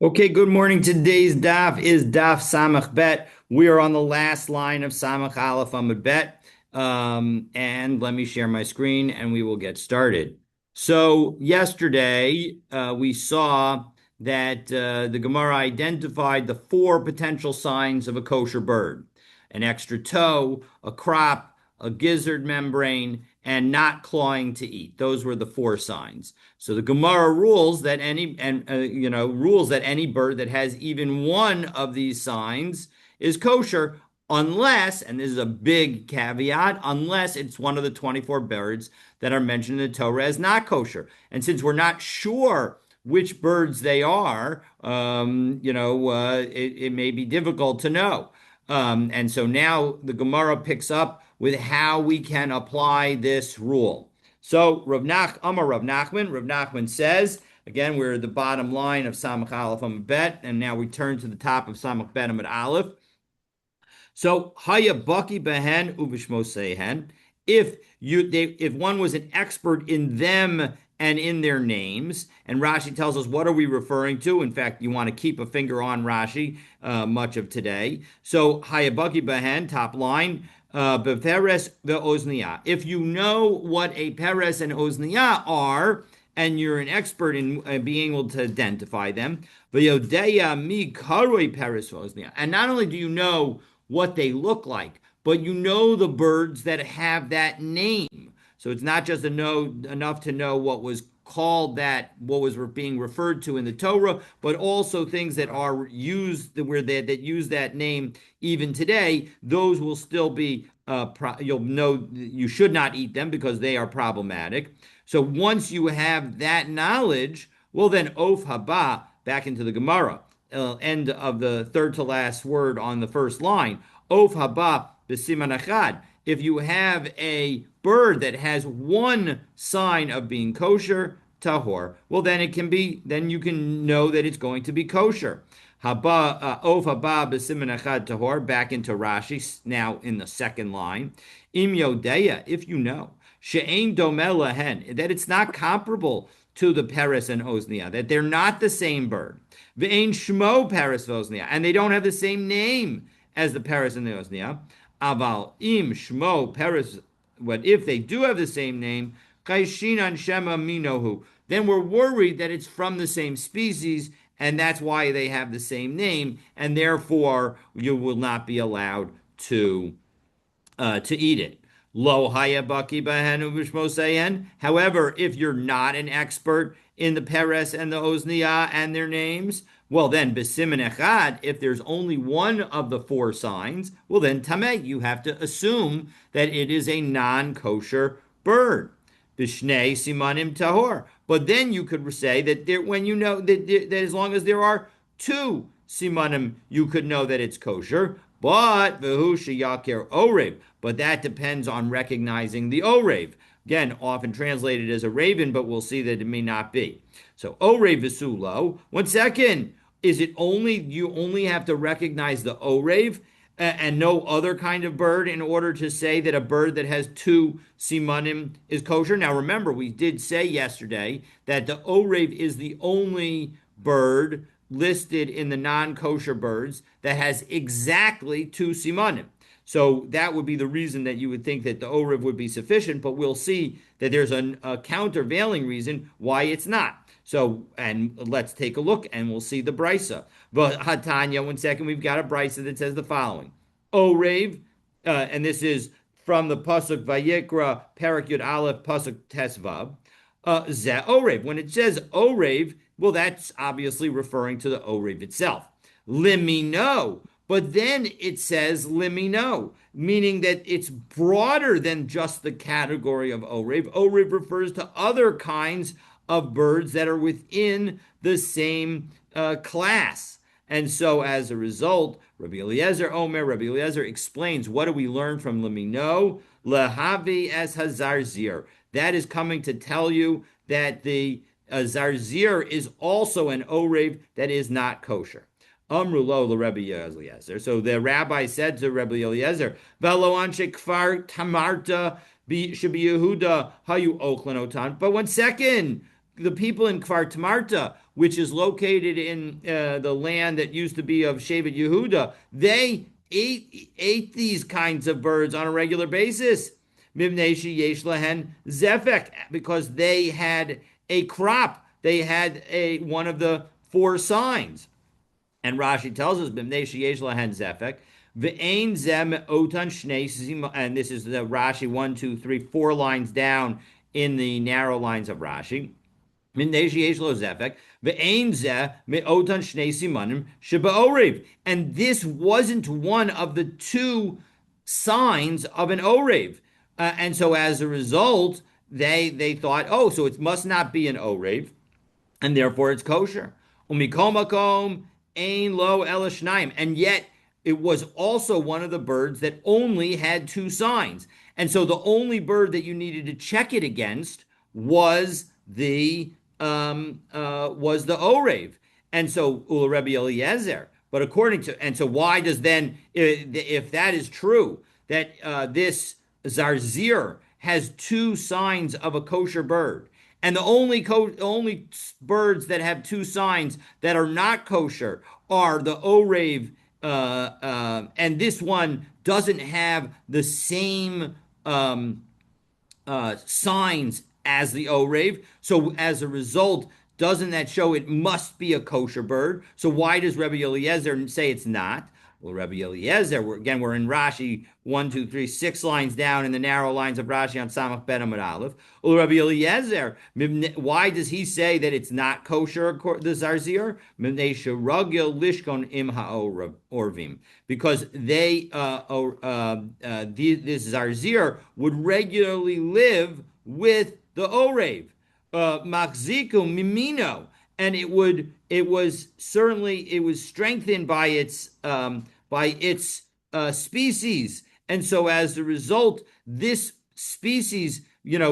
Okay, good morning. Today's daf is daf Samach Bet. We are on the last line of Samach Aleph Amud Bet. And let me share my screen and we will get started. So yesterday we saw that the Gemara identified the four potential signs of a kosher bird: an extra toe, a crop, a gizzard membrane, and not clawing to eat. Those were the four signs. So the Gemara rules that any bird that has even one of these signs is kosher, unless, and this is a big caveat, unless it's one of the 24 birds that are mentioned in the Torah as not kosher. And since we're not sure which birds they are, it may be difficult to know. And so now the Gemara picks up with how we can apply this rule. So Rav Nachman says, again, we're at the bottom line of Samach Aleph Amud Bet, and now we turn to the top of Samach Bet Amud Aleph. So Haya Baki Behen Uvishmosehen, if one was an expert in them and in their names, and Rashi tells us what are we referring to. In fact, you want to keep a finger on Rashi much of today. So Hayabaki Behen, top line, Beperes ve'ozniya. If you know what a peres and ozniya are, and you're an expert in being able to identify them, ve'yodeya mi karoi peres ve'ozniya. And not only do you know what they look like, but you know the birds that have that name. So it's not just enough to know what was called that, what was being referred to in the Torah, but also things that are used that use that name even today. Those will still be you'll know you should not eat them because they are problematic. So once you have that knowledge, well then of haba, back into the Gemara, end of the third to last word on the first line, of haba b'siman achad. If you have a bird that has one sign of being kosher, tahor, well then you can know that it's going to be kosher. Haba of haba b'siman achad tahor. Back into Rashi now in the second line. Im yodeya, if you know, she'ein domeh lahen, that it's not comparable to the peres and ozniya, that they're not the same bird. Ve'ein shmo peres v'ozniya, and they don't have the same name as the peres and the ozniya. Aval im shmo peres, but if they do have the same name, chayshinan shema minohu, then we're worried that it's from the same species, and that's why they have the same name, and therefore you will not be allowed to eat it. Lo haya baki bahenu b'shmoseyen. However, if you're not an expert in the peres and the ozniya and their names, well then b'simen echad, if there's only one of the four signs, well then tameh, you have to assume that it is a non-kosher bird. B'shnei simanim tahor. But then you could say that when you know that as long as there are two simanim, you could know that it's kosher. But v'hu sheyakir orev. But that depends on recognizing the orev. Again, often translated as a raven, but we'll see that it may not be. So orev v'sulo. 1 second. Is it you only have to recognize the orev and no other kind of bird in order to say that a bird that has two simanim is kosher? Now remember, we did say yesterday that the orev is the only bird listed in the non-kosher birds that has exactly two simanim. So that would be the reason that you would think that the orev would be sufficient, but we'll see that there's a countervailing reason why it's not. So, and let's take a look and we'll see the brisa. But Hatanya, 1 second, we've got a brisa that says the following. Orev, and this is from the Pasuk Vayikra, Parak Yud Aleph, Pasuk Tesvav. Ze Orev. When it says Orev, well, that's obviously referring to the Orev itself. Limino. But then it says limino, meaning that it's broader than just the category of Orev. Orev refers to other kinds of birds that are within the same class. And so as a result, Rabbi Eliezer explains, what do we learn from limino? Lehavi es hazarzir. That is coming to tell you that the zarzir is also an Orev that is not kosher. Amrulo Rabbi Eliezer. So the rabbi said to Rabbi Eliezer, "Velo anshe kfar tamarta should be Yehuda hayu ochlan otan." But 1 second, the people in Kfar Tamarta, which is located in the land that used to be of Shevet Yehuda, they ate these kinds of birds on a regular basis. Mivnei sheyesh lahen zefek, because they had a crop. They had a one of the four signs. And Rashi tells us, B'mnei sheyesh lahen zefek, v'ein zem otan shnei zima, and this is the Rashi 1, 2, 3, 4 lines down in the narrow lines of Rashi. M'nei sheyesh lo zefek, v'ein zeh me'otan shnei simanim sheba'orev. And this wasn't one of the two signs of an orev. And so as a result, they thought, oh, so it must not be an orev, and therefore it's kosher. Umikomakom ein lo elashnaim, and yet it was also one of the birds that only had two signs, and so the only bird that you needed to check it against was the orev, and so Ula Rebbe Eliezer. But according to, and so why does then, if that is true, that this zarzir has two signs of a kosher bird, and the only birds that have two signs that are not kosher are the orev, and this one doesn't have the same signs as the orev. So as a result, doesn't that show it must be a kosher bird? So why does Rebbe Eliezer say it's not? Well, Rebbe Eliezer, we're in Rashi 1, 2, 3, 6 lines down in the narrow lines of Rashi on Samach Ben Amud Aleph. Well, Rebbe Eliezer, why does he say that it's not kosher, the zarzir? Lishkon im ha'orvim, because this zarzir would regularly live with the orev, machziku mimino, and it was strengthened by its species, and so as a result, this species, were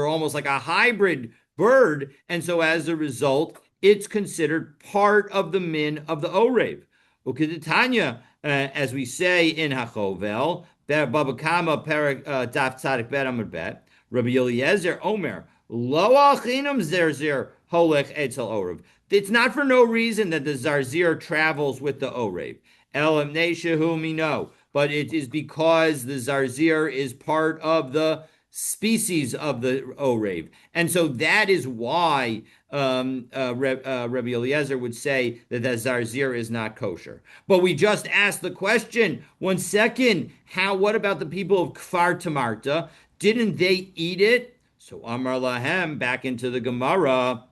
almost like a hybrid bird, and so as a result, it's considered part of the min of the orev. Ukiditanya, as we say in Hachovel, Baba Kama Perak Daf Tzadik Bet Amud Bet, Rabbi Eliezer Omer, Lo achinam zerzir holech etzel orev. It's not for no reason that the zarzir travels with the orev. Elam neshehu mino, but it is because the zarzir is part of the species of the orev, and so that is why Rabbi Eliezer would say that the zarzir is not kosher. But we just asked the question. 1 second. What about the people of Kfar Tamarta? Didn't they eat it? So Amar Lahem, back into the Gemara.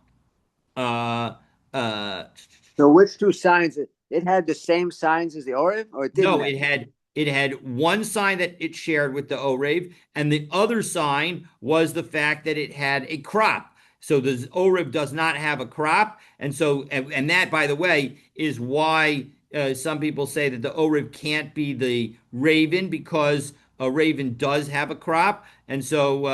So which two signs? It had the same signs as the orev, or it didn't? No, it had one sign that it shared with the orev, and the other sign was the fact that it had a crop. So the orev does not have a crop, and so and that, by the way, is why some people say that the orev can't be the raven, because a raven does have a crop, and so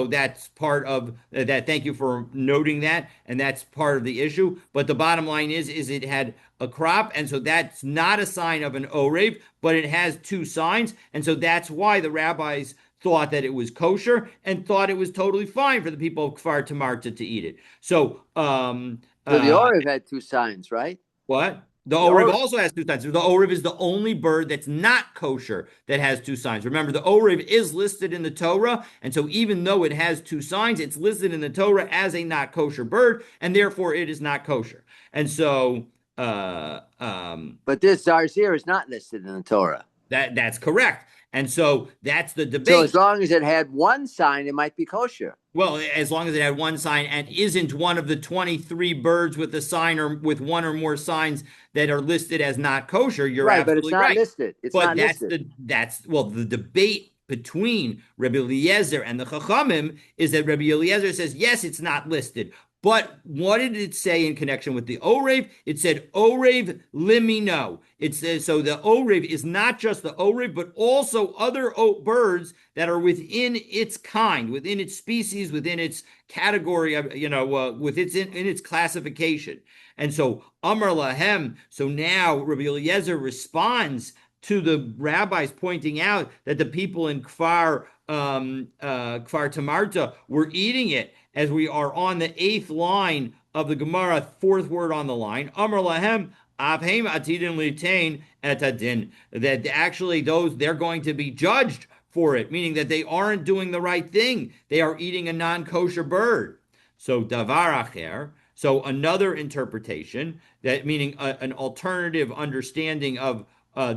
that's part of that. Thank you for noting that, and that's part of the issue. But the bottom line is it had a crop, and so that's not a sign of an orev, but it has two signs, and so that's why the rabbis thought that it was kosher and thought it was totally fine for the people of Kfar Tamarta to eat it. So, the orev had two signs, right? What? The orev also has two signs. The orev is the only bird that's not kosher that has two signs. Remember, the orev is listed in the Torah, and so even though it has two signs, it's listed in the Torah as a not kosher bird, and therefore it is not kosher. And so, but this zarzir is not listed in the Torah. That's correct. And so that's the debate. So as long as it had one sign, it might be kosher. Well, as long as it had one sign and isn't one of the 23 birds with a sign or with one or more signs that are listed as not kosher, you're right, absolutely but it's not right. listed. It's but not listed. The debate between Rebbe Eliezer and the Chachamim is that Rebbe Eliezer says, yes, it's not listed. But what did it say in connection with the orev? It said orev limino. It says, so the orev is not just the orev, but also other birds that are within its kind, within its species, within its category, with its in its classification. And so Amar Lahem. So now Rabbi Eliezer responds to the rabbis pointing out that the people in Kfar Kfar Tamarta, we're eating it as we are on the eighth line of the Gemara, fourth word on the line. Amar lahem avheim atidin litain etadin. That actually they're going to be judged for it, meaning that they aren't doing the right thing. They are eating a non-kosher bird. So davar acher. So another interpretation, that meaning an alternative understanding of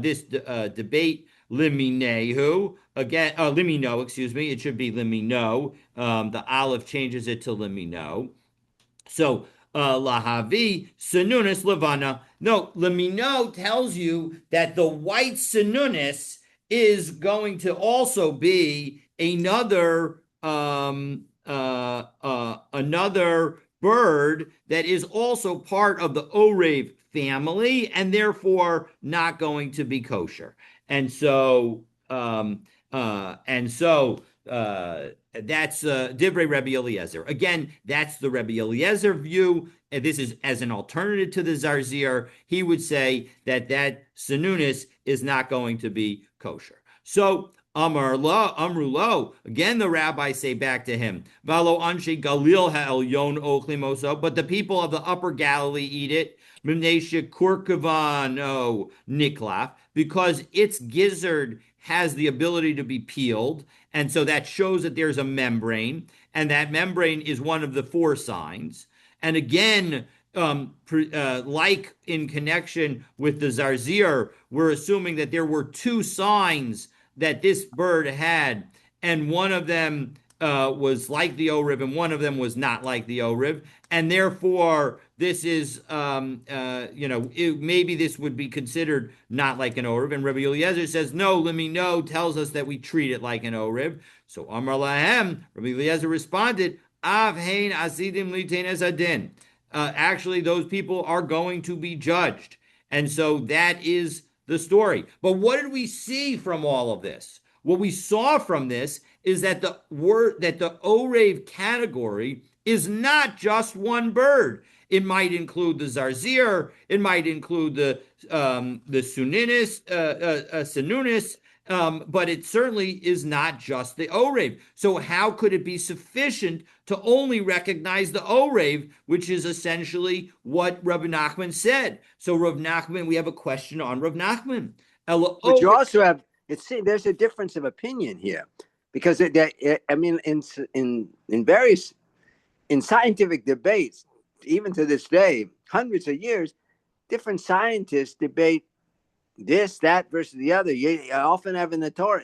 this debate, liminehu, again, limino, excuse me, it should be limino. The aleph changes it to limino. So lahavi sanunis levana. No, lemino tells you that the white sanunis is going to also be another bird that is also part of the orev family and therefore not going to be kosher. And so that's Divrei Rebbe Eliezer. Again, that's the Rebbe Eliezer view. And this is as an alternative to the Zarzir. He would say that Sanunis is not going to be kosher. So Amru lo. Again, the rabbis say back to him, Valo anshe Galil ha'elyon ochlimoso, but the people of the upper Galilee eat it. Mimnesha kurkavan niklaf, because its gizzard has the ability to be peeled, and so that shows that there's a membrane, and that membrane is one of the four signs. And again, like in connection with the Zarzir, we're assuming that there were two signs that this bird had, and one of them was like the Oriv, and one of them was not like the Oriv, and therefore this is, maybe this would be considered not like an Oriv. And Rabbi Eliezer says, no, limino tells us that we treat it like an Oriv. So Amar Lahem, Rabbi Eliezer responded, Av hein asidim litain adin. Actually, those people are going to be judged. And so that is the story. But what did we see from all of this? What we saw from this is that the Orev category is not just one bird. It might include the Zarzir. It might include the Sanunis, but it certainly is not just the Orev. So how could it be sufficient to only recognize the Orev, which is essentially what Rav Nachman said? So Rav Nachman, we have a question on Rav Nachman. But you also have, there's a difference of opinion here, because in scientific debates, even to this day, hundreds of years, different scientists debate this, that versus the other. You often have in the Torah,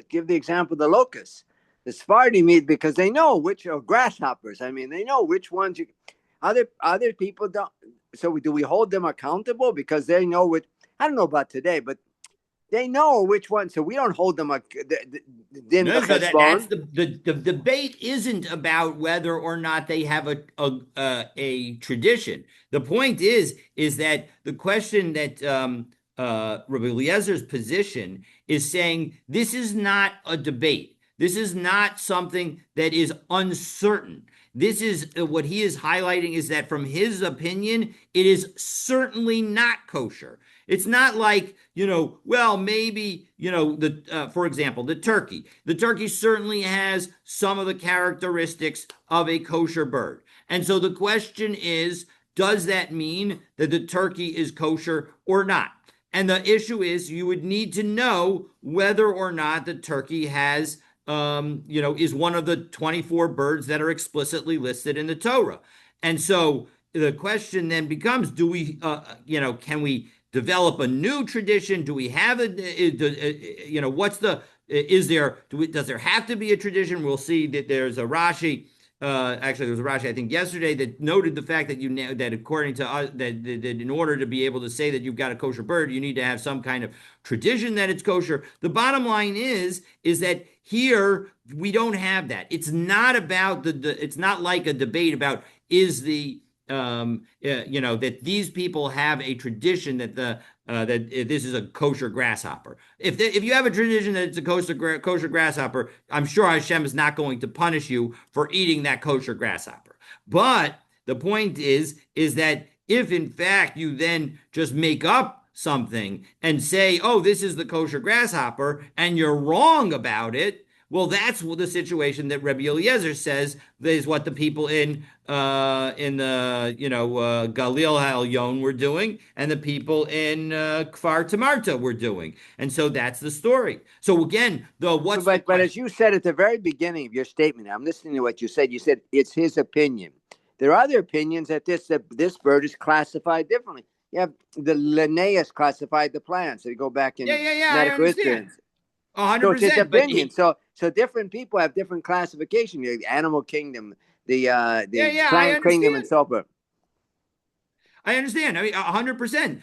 give the example of the locusts. The Sephardi meet because they know which are grasshoppers. I mean, they know which ones other people don't. So do we hold them accountable because they know what? I don't know about today, but they know which one. So we don't hold them. That's the debate isn't about whether or not they have a tradition. The point is that the question that Rabbi Eliezer's position is saying, this is not a debate. This is not something that is uncertain. This is what he is highlighting, is that from his opinion, it is certainly not kosher. It's not like, maybe, for example, the turkey. The turkey certainly has some of the characteristics of a kosher bird. And so the question is, does that mean that the turkey is kosher or not? And the issue is, you would need to know whether or not the turkey has, is one of the 24 birds that are explicitly listed in the Torah. And so the question then becomes, do we, can we develop a new tradition? Do we have does there have to be a tradition? We'll see that there's a Rashi. Actually, there was a Rashi, I think, yesterday that noted the fact that that according to us, that in order to be able to say that you've got a kosher bird, you need to have some kind of tradition that it's kosher. The bottom line is that here we don't have that. It's not about it's not like a debate about is the that these people have a tradition that that this is a kosher grasshopper. If you have a tradition that it's a kosher grasshopper, I'm sure Hashem is not going to punish you for eating that kosher grasshopper. But the point is that if in fact you then just make up something and say, oh, this is the kosher grasshopper, and you're wrong about it, Well, that's the situation that Rabbi Eliezer says is what the people in the Galil Halyon were doing, and the people in Kfar Tamarta were doing, and so that's the story. So again, though, what's the But as question? you said at the very beginning of your statement, I'm listening to what you said. You said it's his opinion. There are other opinions that this bird is classified differently. You have the Linnaeus classified the plants. So you go back Yeah, in yeah, yeah. I medical history. understand, a hundred So it's his percent. But opinion. So different people have different classification. The animal kingdom, yeah, the yeah, I plant kingdom, and understand. so forth. I understand. I mean, 100%.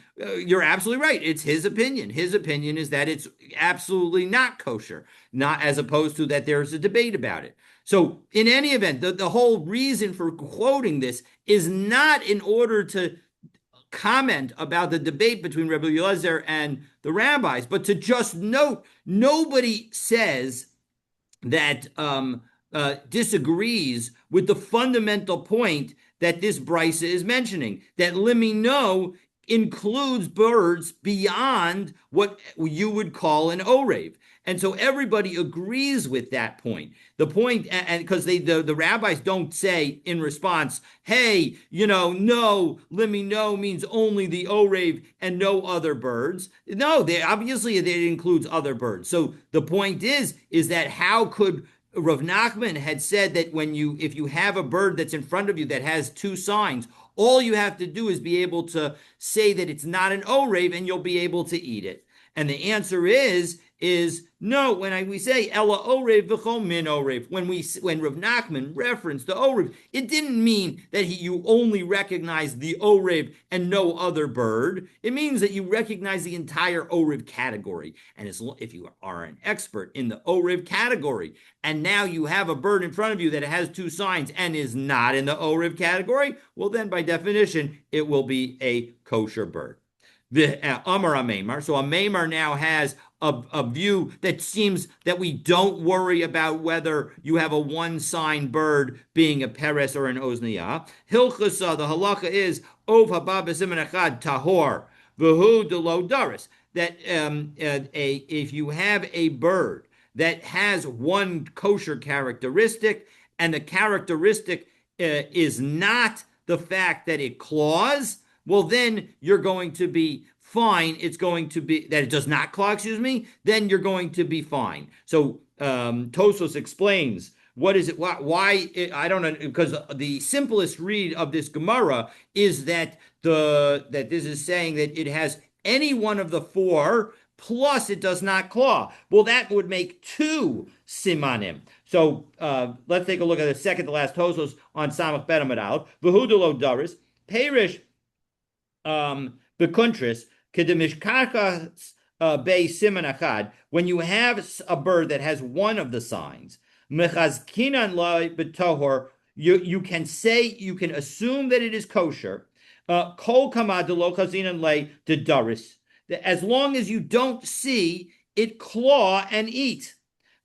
You're absolutely right. It's his opinion. His opinion is that it's absolutely not kosher, not as opposed to that there's a debate about it. So, in any event, the whole reason for quoting this is not in order to comment about the debate between Rabbi Eliezer and the rabbis, but to just note nobody says that disagrees with the fundamental point that this brisa is mentioning, that limino includes birds beyond what you would call an orev. And so everybody agrees with that point. The point, and because the rabbis don't say in response, hey, no, limino means only the orev and no other birds. No, they obviously it includes other birds. So the point is that how could Rav Nachman had said that if you have a bird that's in front of you that has two signs, all you have to do is be able to say that it's not an orev and you'll be able to eat it. And the answer is no. When we say ella orev v'chol min orev, when Rav Nachman referenced the orev, it didn't mean that you only recognize the orev and no other bird. It means that you recognize the entire orev category. And if you are an expert in the orev category, and now you have a bird in front of you that has two signs and is not in the orev category, well, then by definition, it will be a kosher bird. The Amar Amemar. So Amemar now has a view that seems that we don't worry about whether you have a one-sign bird being a peres or an ozniah. Hilchasa, the halacha is ov haba b'siman echad tahor v'hu delo daris. That if you have a bird that has one kosher characteristic, and the characteristic is not the fact that it claws, well, then you're going to be fine. It's going to be that it does not claw, excuse me, then you're going to be fine. So Tosos explains what is it, why I don't know, because the simplest read of this Gemara is that this is saying that it has any one of the four, plus it does not claw. Well, that would make two simanim. So let's take a look at the second to last Tosos on Samach Ben Amud Aleph. V'hudulo daris perish bekuntris kedemishkachas bei siman achad. When you have a bird that has one of the signs, mechazkinan la betohor, you can assume that it is kosher. Kol kamad lo chazinan le dedaris, as long as you don't see it claw and eat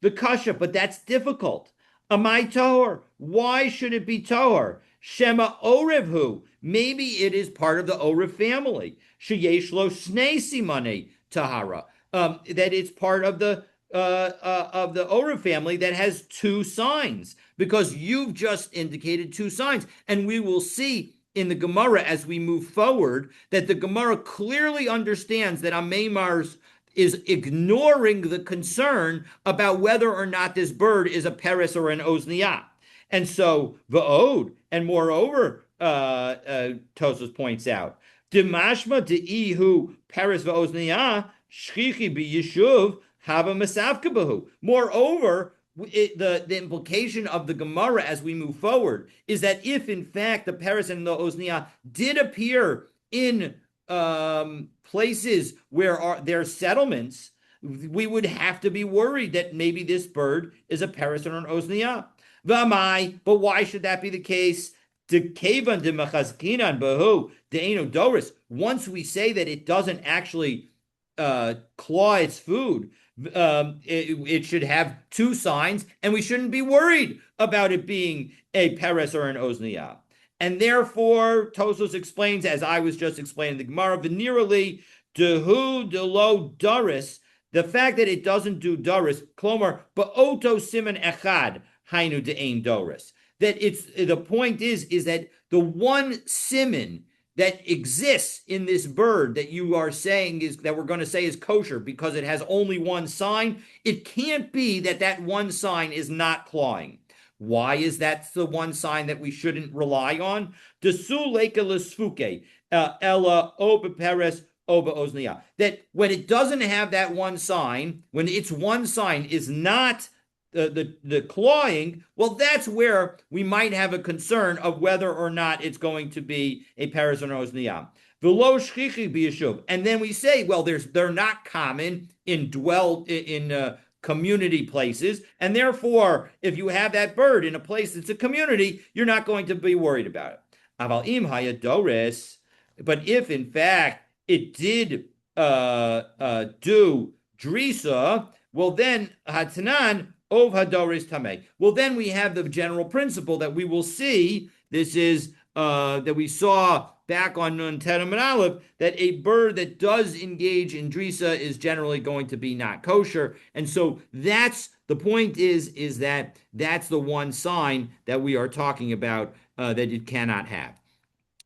the kasha, but that's difficult. Amai tohor, why should it be tohor? Shema orevhu, maybe it is part of the orev family. Sheyesh lo snei simane tahara, that it's part of the orev family that has two signs, because you've just indicated two signs, and we will see in the Gemara as we move forward that the Gemara clearly understands that Ameimar's is ignoring the concern about whether or not this bird is a peres or an ozniah. And so va'od, and moreover, Tosos points out, dimashma de'ihu peres va'ozniah shchichi b'yishuv hava masavka bahu. Moreover, the implication of the Gemara as we move forward is that if in fact the peres and the ozniah did appear in places where there's settlements, we would have to be worried that maybe this bird is a peres or an ozniah. V'amai, but why should that be the case? Once we say that it doesn't actually claw its food, it should have two signs, and we shouldn't be worried about it being a peres or an ozniah. And therefore, Tosos explains, as I was just explaining the Gemara, venerally, dehu delo daris, The fact that it doesn't do Doris, Klomer, Ba'oto Siman Echad, Hainu De'ain Doris. That it's the point is that the one simon that exists in this bird that you are saying is that we're going to say is kosher because it has only one sign, it can't be that that one sign is not clawing. Why is that the one sign that we shouldn't rely on? Desu leka lesfuke, ella oba peres oba oznia. That when it doesn't have that one sign, when its one sign is not the clawing, well, that's where we might have a concern of whether or not it's going to be a paris or oznia. And then we say, well, they're not common in community places, and therefore, if you have that bird in a place that's a community, you're not going to be worried about it. Aval im hayadoris, but if in fact it did do drisa, well then hatanan ov hadoris tameh. Well, then we have the general principle that we will see. This is that we saw back on Nun Terem and Aleph, that a bird that does engage in drisa is generally going to be not kosher. And so that's the point is that that's the one sign that we are talking about that it cannot have.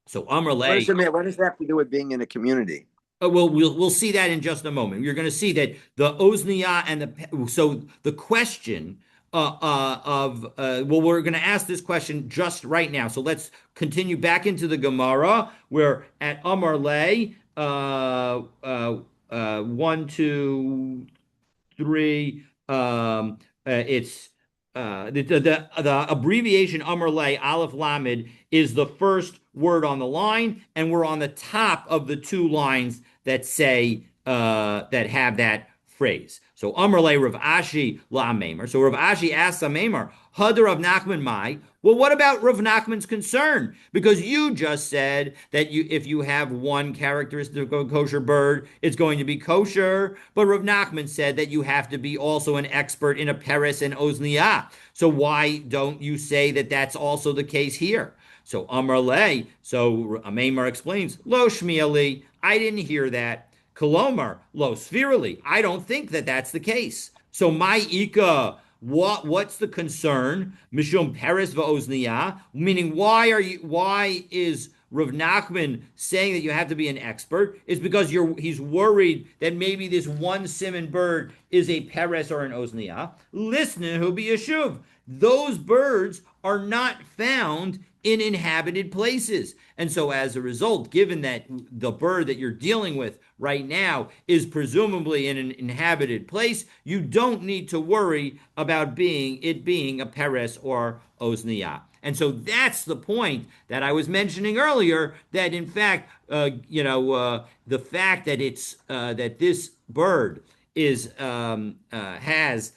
So Amr What Lay. what does that have to do with being in a community? We'll see that in just a moment. You're going to see that the ozniya and the question we're going to ask this question just right now. So let's continue back into the Gemara. We're at Amar Lay 1, 2, 3. It's the abbreviation Amar Lay Aleph Lamed is the first word on the line, and we're on the top of the two lines that say that have that phrase. So Amar Le Rav Ashi La Meimer. So Rav Ashi asks a Meimer, Hadar Rav Nachman Mai. Well, what about Rav Nachman's concern? Because you just said that if you have one characteristic of a kosher bird, it's going to be kosher. But Rav Nachman said that you have to be also an expert in a peres and ozniah. So why don't you say that that's also the case here? So Amar Le, so Meimer explains, Lo Shmiali, I didn't hear that. Kolomar, lo spherally. I don't think that that's the case. So my ika, what's the concern? Mishum peres va'ozniyah, meaning why is Rav Nachman saying that you have to be an expert? Is because he's worried that maybe this one simon bird is a peres or an ozniyah. Listen, who be yeshuv. Those birds are not found in inhabited places. And so as a result, given that the bird that you're dealing with right now is presumably in an inhabited place, you don't need to worry about it being a peres or ozniyah. And so that's the point that I was mentioning earlier, that in fact, the fact that it's that this bird has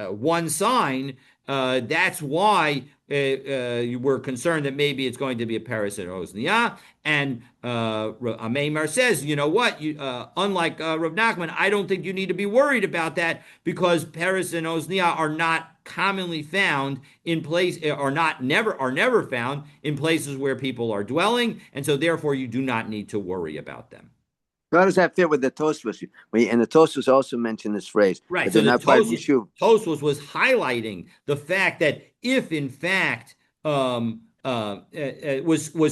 one sign, that's why you were concerned that maybe it's going to be a peres and ozniyah. And Meimar says, you know what? Unlike Rav Nachman, I don't think you need to be worried about that, because peres and ozniyah are not commonly found in place, are never found in places where people are dwelling, and so therefore you do not need to worry about them. How does that fit with the Tosfos? And the Tosfos also mentioned this phrase. Right. So the Tosfos was highlighting the fact that if, in fact, was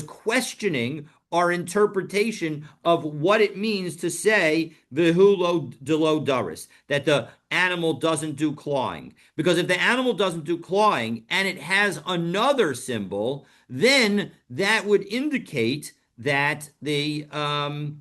questioning our interpretation of what it means to say vihulo delo daris, that the animal doesn't do clawing. Because if the animal doesn't do clawing and it has another symbol, then that would indicate that the animal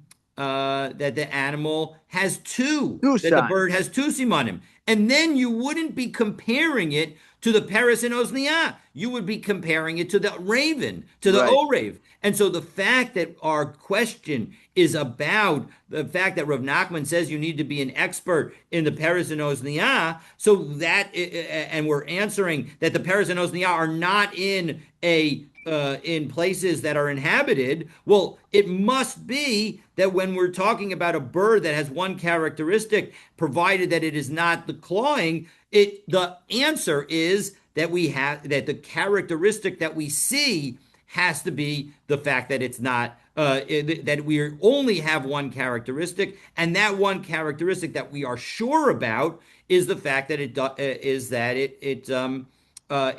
has the bird has two simanim. And then you wouldn't be comparing it to the peres and ozniyah. You would be comparing it to the raven, to the orev. And so the fact that our question is about the fact that Rav Nachman says you need to be an expert in the peres and ozniyah, so that, and we're answering that the peres and ozniyah are not in places that are inhabited. Well, it must be that when we're talking about a bird that has one characteristic, provided that it is not the clawing, the answer is that the characteristic that we see has to be the fact that it's not that we only have one characteristic, and that one characteristic that we are sure about is the fact that it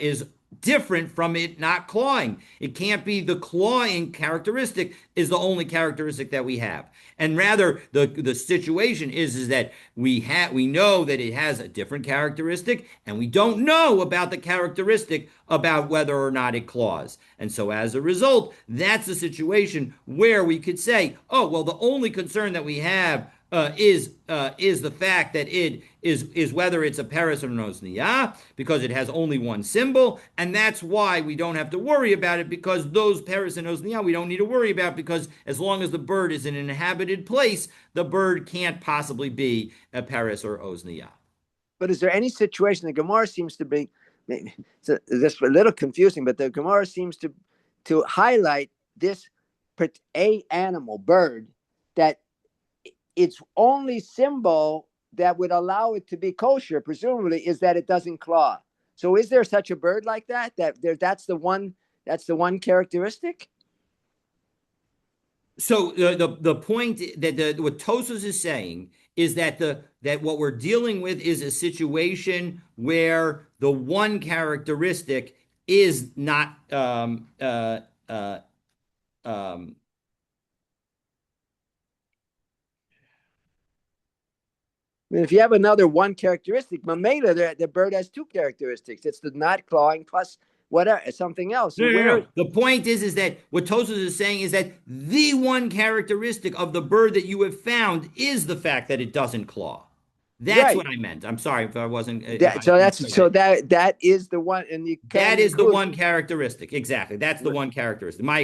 is different from it not clawing. It can't be the clawing characteristic is the only characteristic that we have. And rather, the situation is that we know that it has a different characteristic, and we don't know about the characteristic about whether or not it claws. And so as a result, that's a situation where we could say, oh, well, the only concern that we have is the fact that it is whether it's a paris or an osniyah, because it has only one symbol, and that's why we don't have to worry about it, because those paris and osniyah we don't need to worry about, because as long as the bird is in an inhabited place, the bird can't possibly be a paris or osniyah. But is there any situation the Gemara seems to be? It's this a little confusing, but the Gemara seems to highlight this a animal bird that its only symbol that would allow it to be kosher, presumably, is that it doesn't claw. So, is there such a bird like that? That's the one characteristic. So the point that what Tosfos is saying is that that what we're dealing with is a situation where the one characteristic is not If you have another one characteristic, Mamela, the bird has two characteristics. It's the not clawing plus whatever, something else. So no. The point is that what Tosfos is saying is that the one characteristic of the bird that you have found is the fact that it doesn't claw. That's right. What I meant. I'm sorry if I wasn't. That is the one, and that is the one characteristic. Exactly. That's the one characteristic. My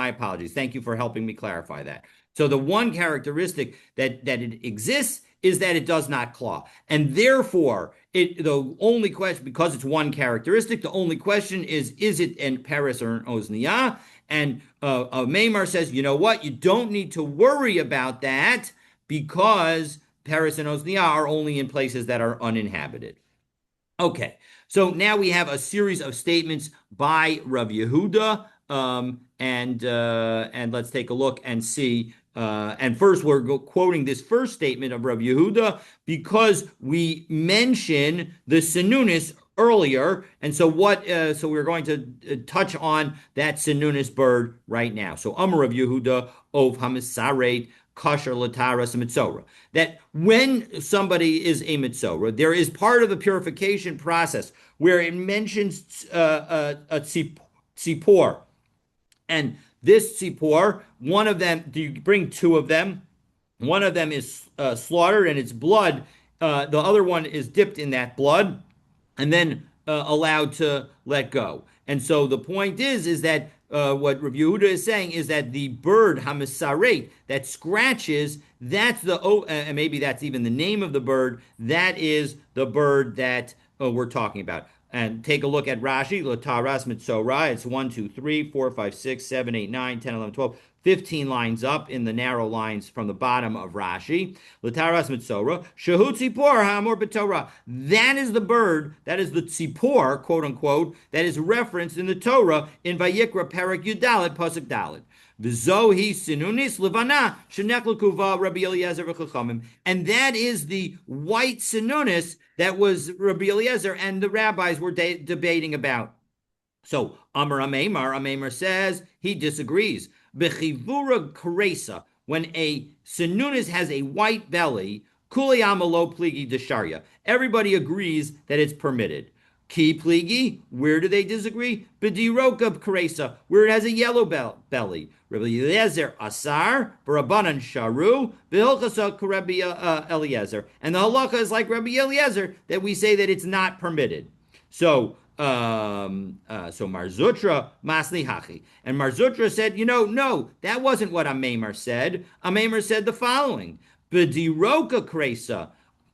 apologies. Thank you for helping me clarify that. So the one characteristic that it exists is that it does not claw. And therefore, the only question, because it's one characteristic, the only question is it an paris or an osniyah? And Maimar says, you know what? You don't need to worry about that, because paris and osniyah are only in places that are uninhabited. Okay, so now we have a series of statements by Rav Yehuda, and let's take a look and see. And first, we're quoting this first statement of Rav Yehuda because we mention the Sinunis earlier, and so we're going to touch on that Sinunis bird right now. So Amar Rav Yehuda of Hamisaret Kasher Lataras Mitzora. That when somebody is a Mitzora, there is part of the purification process where it mentions a tzipor. And this tzipor, one of them, you bring two of them. One of them is slaughtered and its blood. The other one is dipped in that blood and then allowed to let go. And so the point is that what Rav Yehuda is saying is that the bird hamisaret that scratches, that's and maybe that's even the name of the bird. That is the bird that we're talking about. And take a look at Rashi, Lotaras Mitzora. It's 1, 2, 3, 4, 5, 6, 7, 8, 9, 10, 11, 12, 15 lines up in the narrow lines from the bottom of Rashi. Lotaras Mitzora. Shehu Tzipor Hamor B'Torah. That is the bird, that is the Tzipor, quote unquote, that is referenced in the Torah in Vayikra Perek Yudalet Pasuk Dalet. V'zohi sinunis levana sheneklukuva Rabbi Eliezer v'chachamim, and that is the white sinunis that was Rabbi Eliezer and the rabbis were debating about. So Amar Amemar says he disagrees. Bechivura karesa, when a sinunis has a white belly, kuliyama lo pligi desharya. Everybody agrees that it's permitted. Ki pligi, where do they disagree? B'diroka karesa, where it has a yellow belly. Rabbi Eliezer asar, b'rabanan sharu, v'hilchasa k'Rabbi Eliezer. And the halacha is like Rabbi Eliezer, that we say that it's not permitted. So Marzutra masli hachi. And Marzutra said, no, that wasn't what Amemar said. Amemar said the following. B'diroka karesa,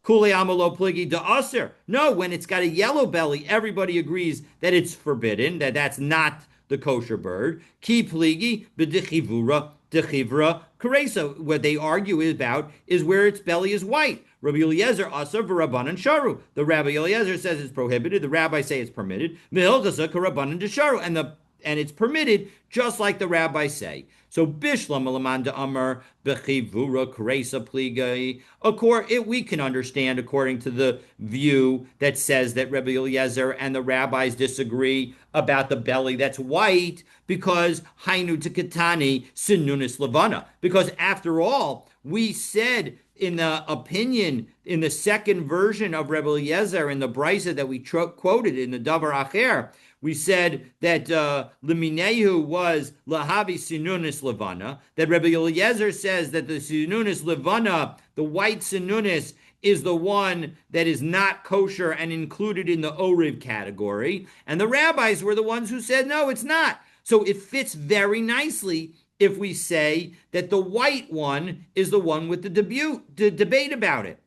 Kule amalo pligi da aser. No, when it's got a yellow belly, everybody agrees that it's forbidden, that's not the kosher bird. Ki pligi b'dechivura dechivra karesa. What they argue about is where its belly is white. Rabbi Eliezer aser v'Rabbanan sharu. The Rabbi Eliezer says it's prohibited. The rabbis say it's permitted. Mehilchasa k'Rabbanan desharu. and it's permitted, just like the rabbis say. So Bishlam Alamanda Amar Bechivura Kresa Pligai. We can understand according to the view that says that Rebbe Eliezer and the rabbis disagree about the belly that's white because Hainu Tikatani Sinunis Levana. Because after all, we said in the opinion, in the second version of Rebbe Eliezer in the Brisa that we quoted in the Davar Acher, we said that Leminehu was Lahavi Sinunis Levana, that Rebbe Eliezer says that the Sinunis Levana, the white Sinunis, is the one that is not kosher and included in the Oriv category. And the rabbis were the ones who said, no, it's not. So it fits very nicely if we say that the white one is the one with the debate about it.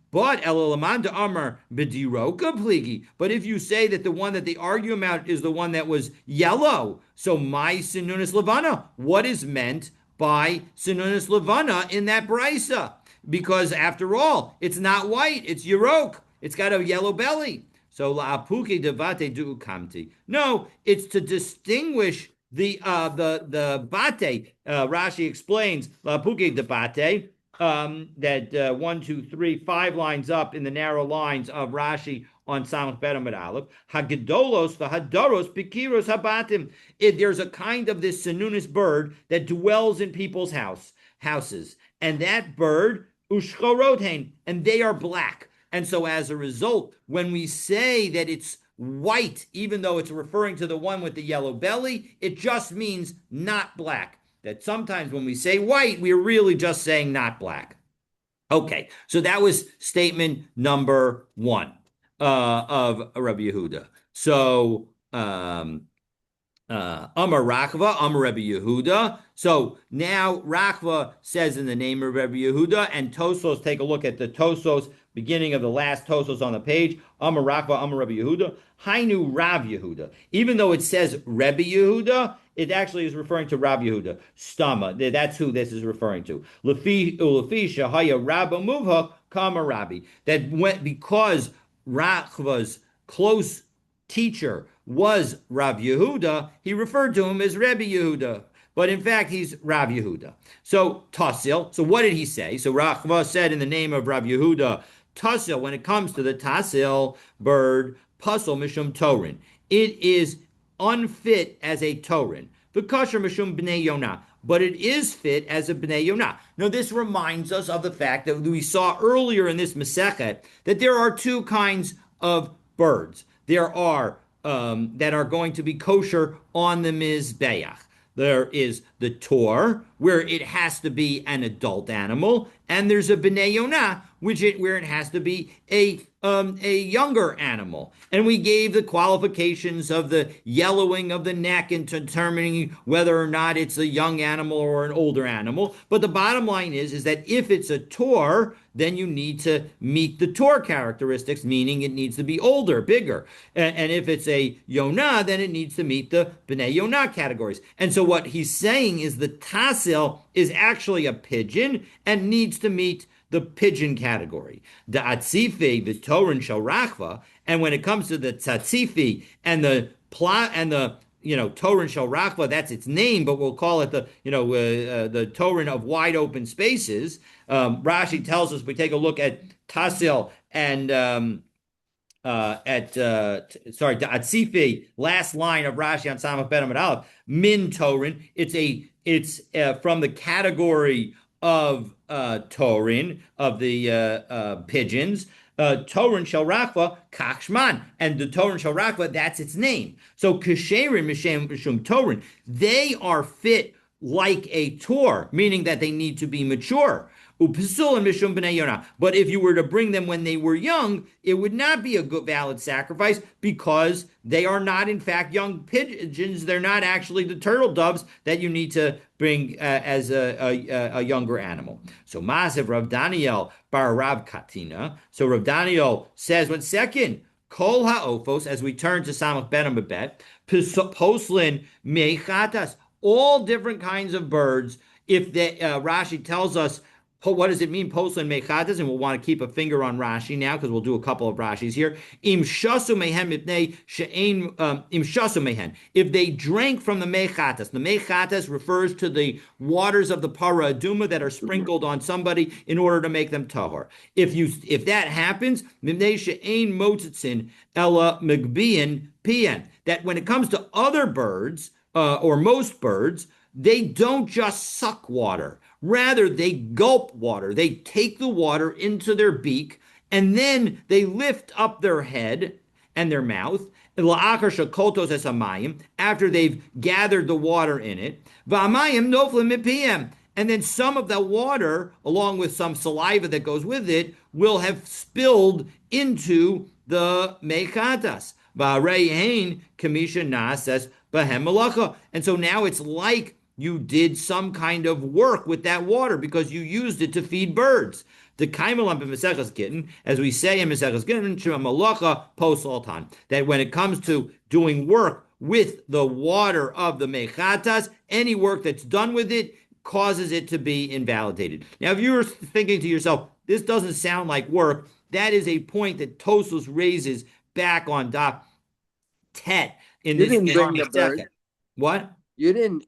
But Elalamanda Amar Bediroka Pligi. But if you say that the one that they argue about is the one that was yellow, so my Sinunis Levana, what is meant by Sinunis Levana in that brisa? Because after all, it's not white, it's Yerok. It's got a yellow belly. So la'apuke devate du kamti. No, it's to distinguish the bate. Rashi explains la'apuke debate. That 1, 2, 3, 5 lines up in the narrow lines of Rashi on Samach Bet Amud Aleph. Hagedolos v'hadaros pikiros habatim. There's a kind of this Sinunis bird that dwells in people's houses, and that bird ushchorotein, and they are black. And so as a result, when we say that it's white, even though it's referring to the one with the yellow belly, it just means not black. That sometimes when we say white, we're really just saying not black. Okay, so that was statement number 1 of Rabbi Yehuda. So Amar Rachva, Amar Rabbi Yehuda. So now Rachva says in the name of Rabbi Yehuda, and Tosos, take a look at the Tosos, beginning of the last Tosos on the page. Amar Rachva, Amar Rabbi Yehuda. Hainu Rav Yehuda. Even though it says Rabbi Yehuda, it actually is referring to Rav Yehuda. Stama. That's who this is referring to. Lefi shahaya Rabba Muvha Kama Rabbi. That because Rachva's close teacher was Rav Yehuda, he referred to him as Rebbe Yehuda. But in fact, he's Rav Yehuda. So, Tasil. So what did he say? So Rachva said in the name of Rav Yehuda, Tasil, when it comes to the Tasil bird, Pasal Mishum Torin. It is unfit as a Torin. The Kasher Mishum Bnei Yonah. But it is fit as a Bnei Yonah. Now, this reminds us of the fact that we saw earlier in this Masechet that there are 2 kinds of birds. There are that are going to be kosher on the Mizbeach. There is the Tor, where it has to be an adult animal, and there's a Bnei Yonah, where it has to be a younger animal. And we gave the qualifications of the yellowing of the neck in determining whether or not it's a young animal or an older animal. But the bottom line is that if it's a Tor, then you need to meet the Tor characteristics, meaning it needs to be older, bigger. And if it's a Yonah, then it needs to meet the Bnei Yonah categories. And so what he's saying is the Tasil is actually a pigeon and needs to meet the pigeon category. The Atzifi, the Torin Shel Rachva, and when it comes to the Tzatzifi and the Torin Shel Rachva, that's its name, but we'll call it the Torin of wide open spaces. Rashi tells us, we take a look at Tasil and Atzifi, last line of Rashi on Samach Bet Amud Aleph, Min Torin. It's from the category of Torin, of the pigeons. Torin Shel Rachva, Kachshman. And the Torin Shel Rachva, that's its name. So Kesherim Mishum Torin, they are fit like a Tor, meaning that they need to be mature. But if you were to bring them when they were young, it would not be a good valid sacrifice because they are not, in fact, young pigeons. They're not actually the turtle doves that you need to bring as a younger animal. So Masev Rav Daniel bar Rav Katina. So Rav Daniel says, 1 second, Kol ha'ofos, as we turn to Samach Bet Amud Bet, Poslin mechatas, all different kinds of birds. If Rashi tells us What does it mean, poslan mechatas? And we'll want to keep a finger on Rashi now because we'll do a couple of Rashis here. Im shasu mehen mipnei she'ein im shasu mehen. If they drank from the mechatas refers to the waters of the para aduma that are sprinkled on somebody in order to make them tahor. If that happens, mipnei she'ein motzitzin ella migbiin pien. That when it comes to other birds or most birds, they don't just suck water. Rather, they gulp water. They take the water into their beak and then they lift up their head and their mouth after they've gathered the water in it. And then some of the water, along with some saliva that goes with it, will have spilled into the mechatas. And so now it's like you did some kind of work with that water because you used it to feed birds. The kaimalam b'meseches gittin, as we say in meseches gittin, shema malacha posaltan, that when it comes to doing work with the water of the mechatas, any work that's done with it causes it to be invalidated. Now, if you're thinking to yourself, this doesn't sound like work, that is a point that Tosos raises back on Daf Tet in You this didn't bring the bird. What? You didn't.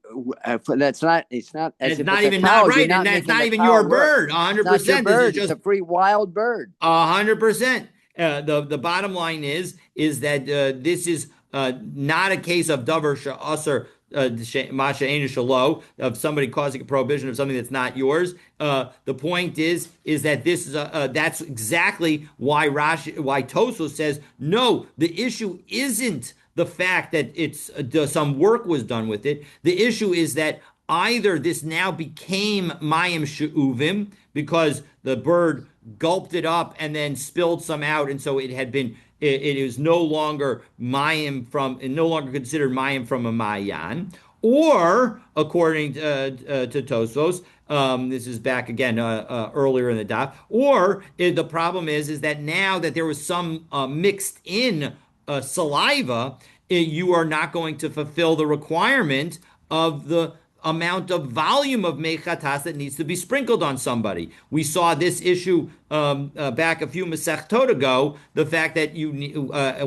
That's not. It's not. And As it's if not it's even a cow. not right, You're and not that's making not the even cow your work. bird. It's not your 100%. This is bird. It's just a free wild bird. 100%. The bottom line is that this is not a case of davar sha'aser masha ein shalo, of somebody causing a prohibition of something that's not yours. The point is that this is that's exactly why Toso says no. The issue isn't the fact that it's some work was done with it. The issue is that either this now became mayim she'uvim because the bird gulped it up and then spilled some out, and so it is no longer no longer considered mayim from a mayan, or according to Tosfos, this is back again earlier in the daf, or the problem is that now that there was some mixed in saliva, you are not going to fulfill the requirement of the amount of volume of mechatas that needs to be sprinkled on somebody. We saw this issue back a few Masechtot ago, the fact that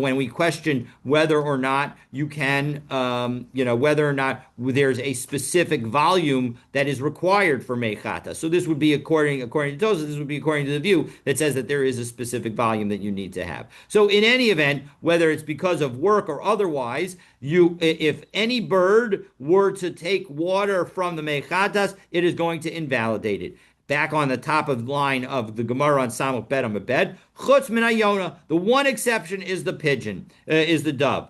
when we question whether or not you can, whether or not there's a specific volume that is required for mechata. So this would be according to Tosafos, this would be according to the view that says that there is a specific volume that you need to have. So in any event, whether it's because of work or otherwise, if any bird were to take water from the mechatas, it is going to invalidate it. Back on the top of the line of the Gemara on Samach Bet on Bed, Chutz min hayona. The one exception is the pigeon, is the dove.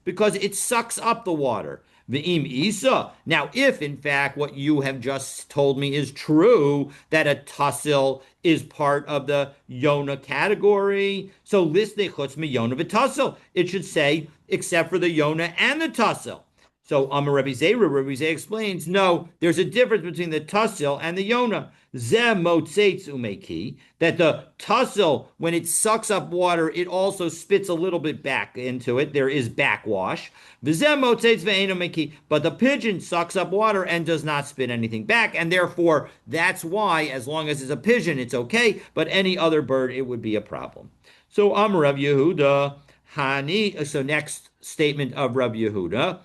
Because it sucks up the water. V'im isa. Now, if in fact what you have just told me is true, that a tussil is part of the Yona category, so listne chutz mi Yona v'tussil. It should say except for the Yona and the tussil. So Rabbi Zeh explains, no, there's a difference between the tussil and the Yona. Zeh motzeitz umeki, that the tussil, when it sucks up water, it also spits a little bit back into it. There is backwash. V'zeh motzeitz ve'ein umeki, but the pigeon sucks up water and does not spit anything back, and therefore that's why, as long as it's a pigeon, it's okay, but any other bird, it would be a problem. So Rav Yehuda, Hani, so next statement of Rav Yehuda,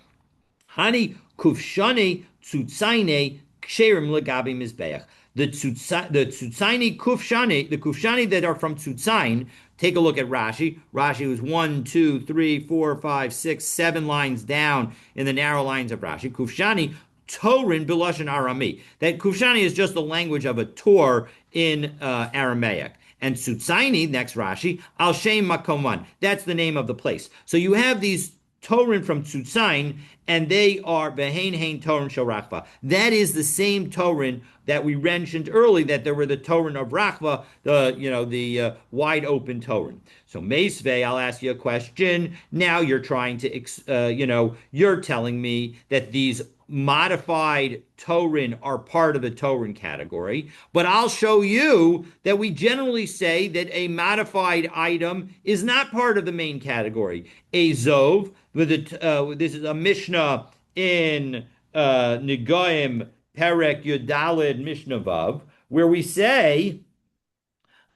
Hani kufshane tzutzaine ksherim legabi mizbeach. The tzutzaine kufshane, the kufshane that are from tzutzain. Take a look at Rashi. Rashi was 1, 2, 3, 4, 5, 6, 7 lines down in the narrow lines of Rashi. Kufshani Torin Bilashon Arami. That Kufshani is just the language of a Tor in Aramaic. And Tsutsaini, next Rashi, Al Shem Makoman. That's the name of the place. So you have these Torin from Tzutzain, and they are Behain Hain Torin Shel Rachva. That is the same Torin that we mentioned early, that there were the Torin of Rachva, the wide open Torin. So Meisvei, I'll ask you a question. Now you're trying to, you're telling me that these modified Torin are part of the Torin category, but I'll show you that we generally say that a modified item is not part of the main category. A Zov, this is a Mishnah in Negoim Perek Yudalid Mishnavav, where we say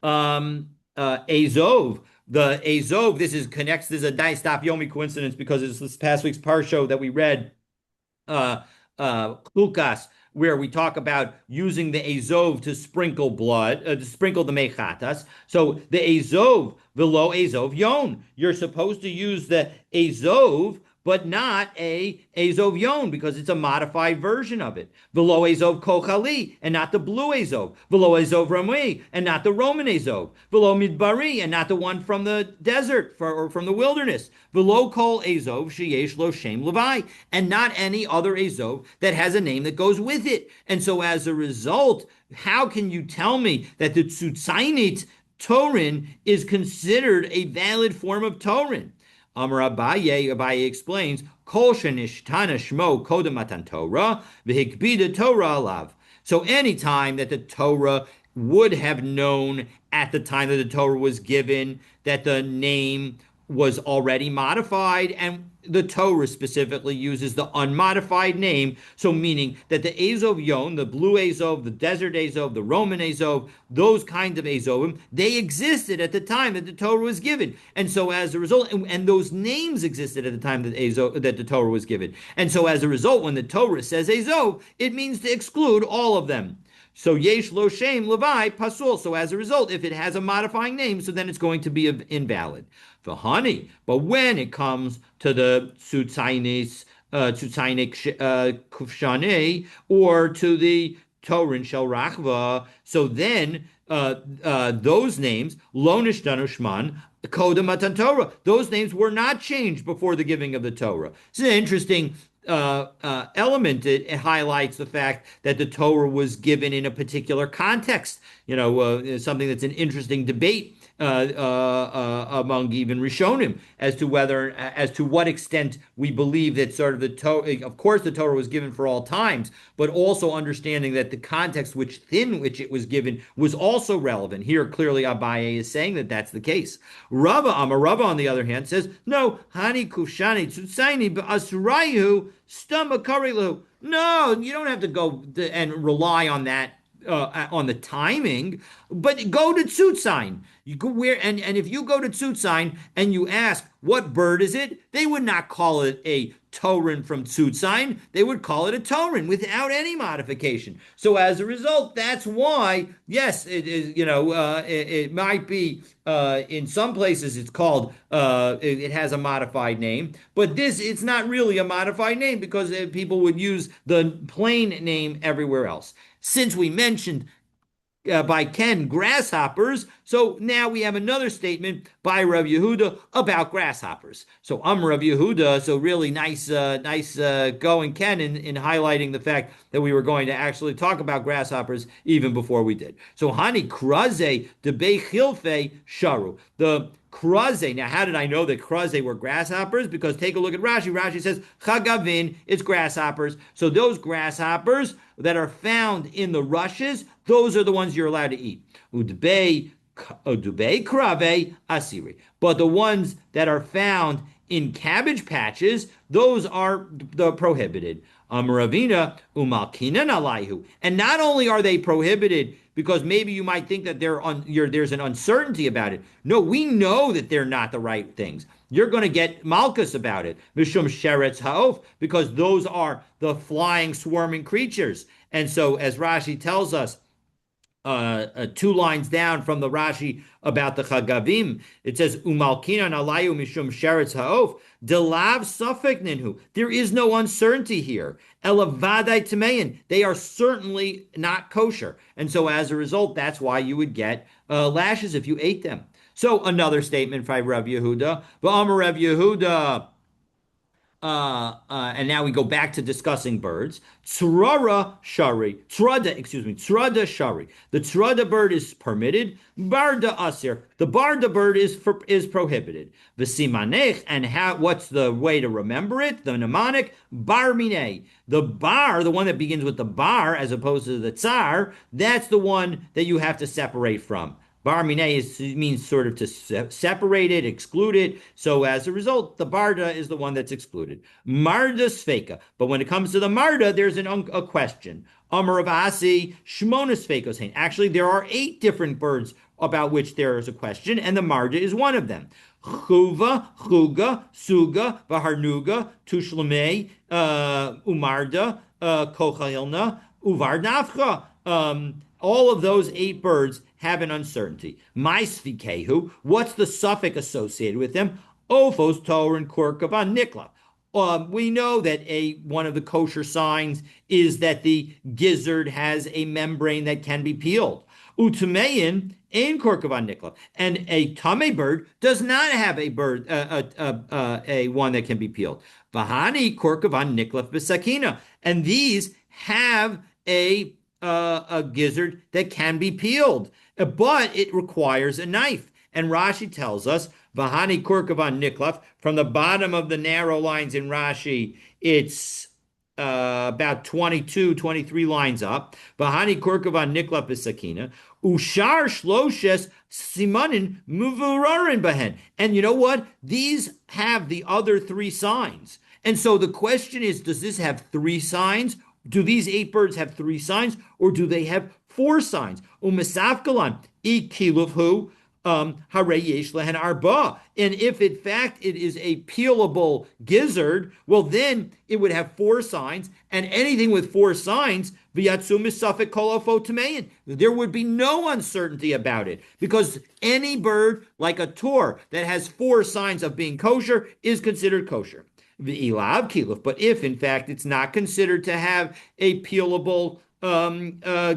Azov. The Azov, this is connects, this is a Stop Yomi coincidence because it's this past week's parsha that we read, uh, Lukas, where we talk about using the Azov to sprinkle blood, to sprinkle the Mechatas. So the Azov, below Azov Yon, you're supposed to use the Azov, but not a Azov Yon because it's a modified version of it. Below Azov Kochali and not the blue Azov. Below Azov Ramui and not the Roman Azov. Below Midbari and not the one from the desert or from the wilderness. Below Kol Azov Sheyesh Lo Shem Levi and not any other Azov that has a name that goes with it. And so as a result, how can you tell me that the Tzutzainit Torin is considered a valid form of Torin? Amar Abaye explains, Kol shenishtana shmo kodem matan Torah, v'hikbida Torah alav. So any time that the Torah would have known at the time that the Torah was given that the name was already modified, and the Torah specifically uses the unmodified name, so meaning that the Azov Yon, the blue Azov, the desert Azov, the Roman Azov, those kinds of Azovim, they existed at the time that the Torah was given. And so as a result, and those names existed at the time that that the Torah was given. And so as a result, when the Torah says Azov, it means to exclude all of them. So yesh lo shem levi pasul. So as a result, if it has a modifying name, so then it's going to be invalid. For honey, but when it comes to the tzutzainik kufshane or to the Torin shel rachva, so then those names lonish danushman kodem matan Torah. Those names were not changed before the giving of the Torah. It's an interesting element. It highlights the fact that the Torah was given in a particular context. Something that's an interesting debate among even Rishonim as to what extent we believe that sort of the Torah, of course, the Torah was given for all times, but also understanding that the context within which it was given was also relevant. Here, clearly, Abaye is saying that that's the case. Rava on the other hand, says, no, Hani Kushani Tsutsaini Asurayu Stamakarilu. No, you don't have to go and rely on that. On the timing, but go to Tzutzain. You go where, and if you go to Tzutzain and you ask what bird is it, they would not call it a Torin from Tzutzain. They would call it a Torin without any modification. So as a result, that's why, yes, it is. It might be in some places it's called. It has a modified name, but it's not really a modified name because people would use the plain name everywhere else. Since we mentioned by Ken grasshoppers, so now we have another statement by Rav Yehuda about grasshoppers. So Rav Yehuda, so really nice going, Ken, in highlighting the fact that we were going to actually talk about grasshoppers even before we did. So Hani Kraze de Bechilfe Sharu. The Kraze. Now, how did I know that Kraze were grasshoppers? Because take a look at Rashi. Rashi says, Chagavin, it's grasshoppers. So those grasshoppers that are found in the rushes, those are the ones you're allowed to eat. Udbe krave asiri. But the ones that are found in cabbage patches, those are the prohibited. Amravina umalkinan alayhu. And not only are they prohibited because maybe you might think that there's an uncertainty about it. No, we know that they're not the right things. You're going to get malchus about it. Mishum sheretz ha'of, because those are the flying, swarming creatures. And so, as Rashi tells us, 2 lines down from the Rashi about the Chagavim, it says, Umalkinan alayu mishum sheretz ha'of, delav safek ninhu. There is no uncertainty here. Elavadai tamein. They are certainly not kosher. And so as a result, that's why you would get lashes if you ate them. So another statement by Rav Yehuda. V'amar Rav Yehuda. And now we go back to discussing birds. Tzrada shari. The tzrada bird is permitted. Barda asir. The barda bird is prohibited. V'simanech, and what's the way to remember it? The mnemonic, bar mineh. The bar, the one that begins with the bar as opposed to the tsar, that's the one that you have to separate from. Bar mineh means sort of to separate it, exclude it. So as a result, the barda is the one that's excluded. Marda sfeka. But when it comes to the marda, there's a question. Amar of Asi, shmona sfekos hein. Actually, there are 8 different birds about which there is a question, and the marda is one of them. Chuva, chuga, suga, baharnuga, tushlamei, umarda, kochilna, uvardavcha. All of those 8 birds have an uncertainty. Maisvikehu, what's the suffix associated with them? Ophos, Tor, and Korkavan, Nikla. We know that one of the kosher signs is that the gizzard has a membrane that can be peeled. Utumein ein korkavan nikla, and a tame bird does not have a one that can be peeled. Vahani korkavan nikla b'sakina, and these have a gizzard that can be peeled, but it requires a knife. And Rashi tells us, Vahani Kurkavan Niklaf, from the bottom of the narrow lines in Rashi, it's about 22, 23 lines up. Vahani Kurkavan Niklaf is Sakina. Ushar Shloshes Simanin Muvurarin Bahen. And you know what? These have the other 3 signs. And so the question is, does this have 3 signs? Do these 8 birds have 3 signs, or do they have 4 signs? Umisafkalan, ikiluvhu, hare yesh lehen arba. And if in fact it is a peelable gizzard, well then it would have 4 signs, and anything with 4 signs, v'yatsu misafik kolofo tamein, there would be no uncertainty about it, because any bird like a tor that has 4 signs of being kosher is considered kosher. But if in fact it's not considered to have a peelable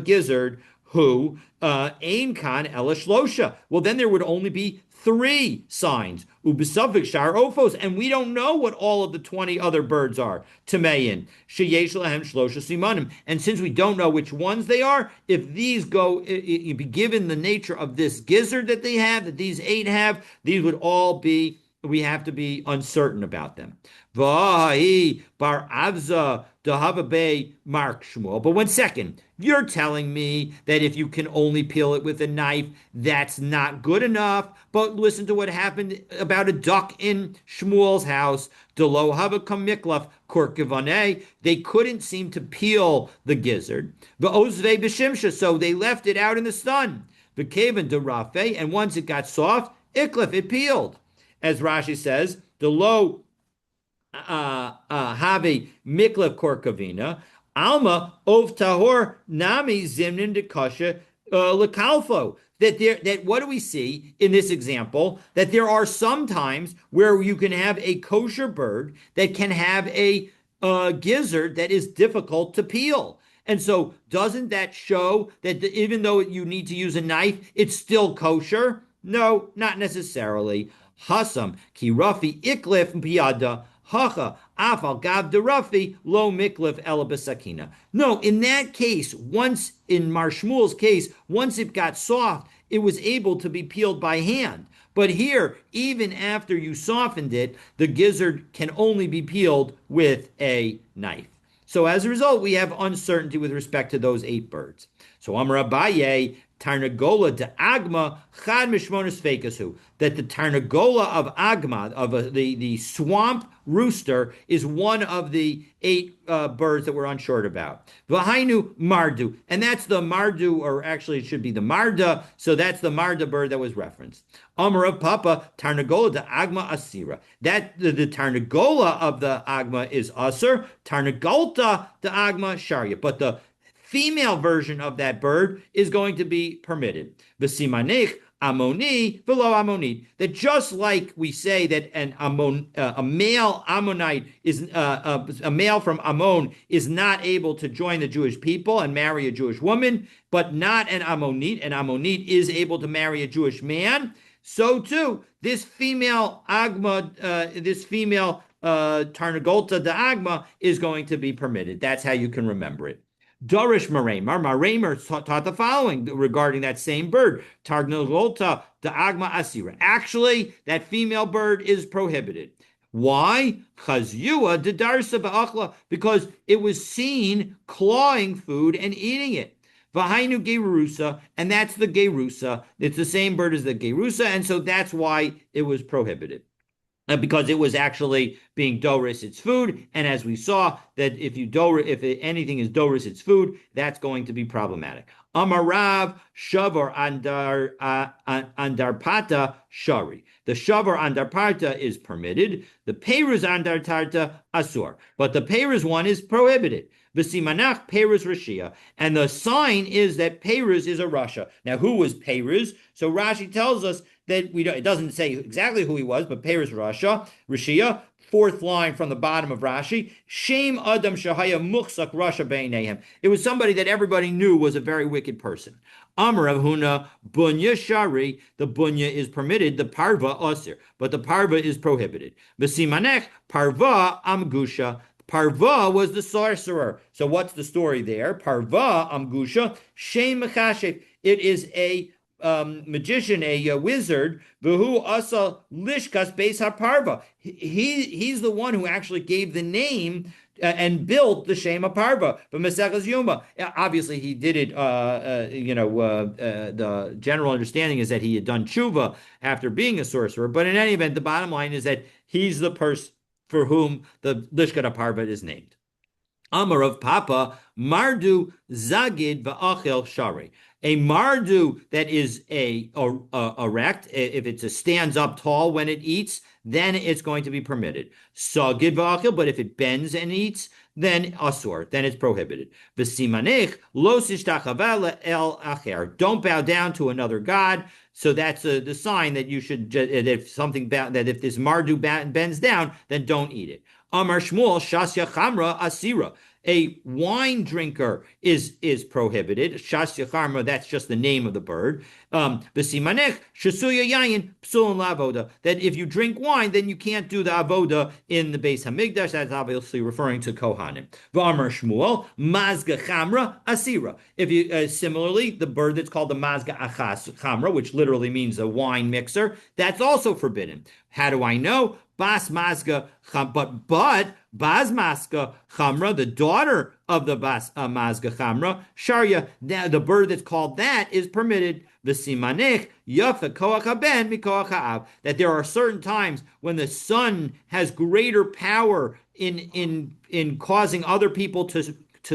gizzard, who ein kan elashlosha, well then there would only be 3 signs. Ubisavik shar ophos, and we don't know what all of the 20 other birds are. Tamein sheyesh lahem shlosha simanim, and since we don't know which ones they are, if these be given the nature of this gizzard that they have, that these 8 have, these would all be. We have to be uncertain about them. Bar Avza Dahavabe Mark Shmuel. But 1 second, you're telling me that if you can only peel it with a knife, that's not good enough. But listen to what happened about a duck in Shmuel's house. Delo Havakam Miklaf Korkivane. They couldn't seem to peel the gizzard. Ozve B'Shimsha, so they left it out in the sun. V'Kaven Derafe, and once it got soft, Iklif, it peeled. As Rashi says, the low have mikla korkavina, alma ov tahor nami zimnin de kasha lekalfo. That what do we see in this example? That there are some times where you can have a kosher bird that can have a gizzard that is difficult to peel. And so doesn't that show that even though you need to use a knife, it's still kosher? No, not necessarily. Hasam ki rafi iklif biyada hacha afal gav de rafi lo miklif elabasakina. No, in that case, once in Mar Shmuel's case, once it got soft, it was able to be peeled by hand. But here, even after you softened it, the gizzard can only be peeled with a knife. So as a result, we have uncertainty with respect to those 8 birds. So Amar Abaye, Tarnagola de Agma, Chad Mishmonis Fekasu, that the Tarnagola of Agma, of the swamp rooster, is one of the 8 birds that we're unsure about. Vahainu Mardu, and that's the Mardu, or actually it should be the Marda, so that's the Marda bird that was referenced. Amar of Papa, Tarnagola de Agma Asira. That the Tarnagola of the Agma is Asur, Tarnagolta de Agma Sharia, but the female version of that bird is going to be permitted. V'simanech Ammoni below Ammonite. That just like we say that a male Ammonite is a male from Ammon is not able to join the Jewish people and marry a Jewish woman, but not an Ammonite. An Ammonite is able to marry a Jewish man. So too, this female Agma, Tarnagolta de Agma is going to be permitted. That's how you can remember it. Dorish Maramer. Maramer taught the following regarding that same bird. Tarnagolta de Agma Asira. Actually, that female bird is prohibited. Why? Because it was seen clawing food and eating it. Vahainu gerusa, and that's the gerusa. It's the same bird as the gerusa, and so that's why it was prohibited. Because it was actually being doris its food, and as we saw, that if anything is doris its food, that's going to be problematic. Amarav shavar andarpata shari. The shavar andarpata is permitted. The peruz andartarta asur, but the peruz one is prohibited. V'simanach peruz rashia, and the sign is that peruz is a rasha. Now, who was peruz? So Rashi tells us that it doesn't say exactly who he was, but Perez Rashia, fourth line from the bottom of Rashi, Shem Adam Shahaya Muchsak Rasha Beinehem. It was somebody that everybody knew was a very wicked person. Amar Huna Bunya Shari, the Bunya is permitted, the Parva Osir, but the Parva is prohibited. Besimanech Parva Amgusha. Parva was the sorcerer. So what's the story there? Parva Amgusha Shem Mechashev. It is a magician, a wizard, Vuhu Asa Lishkas Beis HaParva. He's the one who actually gave the name and built the Shema Parva, but Maseches Yuma. Obviously, he did it. The general understanding is that he had done tshuva after being a sorcerer. But in any event, the bottom line is that he's the person for whom the Lishkat Parva is named. Amar of Papa Mardu Zagid va'achel Shari. A mardu that is a erect, if it stands up tall when it eats, then it's going to be permitted. Sagid v'achil, but if it bends and eats, then asur, then it's prohibited. V'simanech lo sishtachava el acher. Don't bow down to another god. So that's the sign that you should, that if this mardu bends down, then don't eat it. Amar Shmuel shasya chamra asira. A wine drinker is prohibited. Shasya charma, that's just the name of the bird. B'simanech shasuya yayin psulun lavoda. That if you drink wine, then you can't do the avoda in the Beis Hamikdash. That's obviously referring to Kohanim. V'amar Shmuel mazga chamra asira. If you similarly, the bird that's called the mazga achas chamra, which literally means a wine mixer, that's also forbidden. How do I know? Bas Mazga, but Bas Mazga Chamra, the daughter of the Bas Mazga Chamra, Sharia, the bird that's called that is permitted. V'simanech yafa koach haben mikoach ha'av. That there are certain times when the son has greater power in causing other people to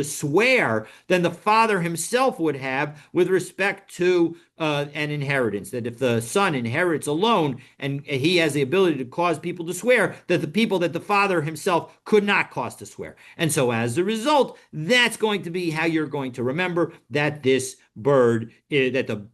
swear than the father himself would have with respect to an inheritance. That if the son inherits alone and he has the ability to cause people to swear, that the people that the father himself could not cause to swear. And so as a result, that's going to be how you're going to remember that this bird, that the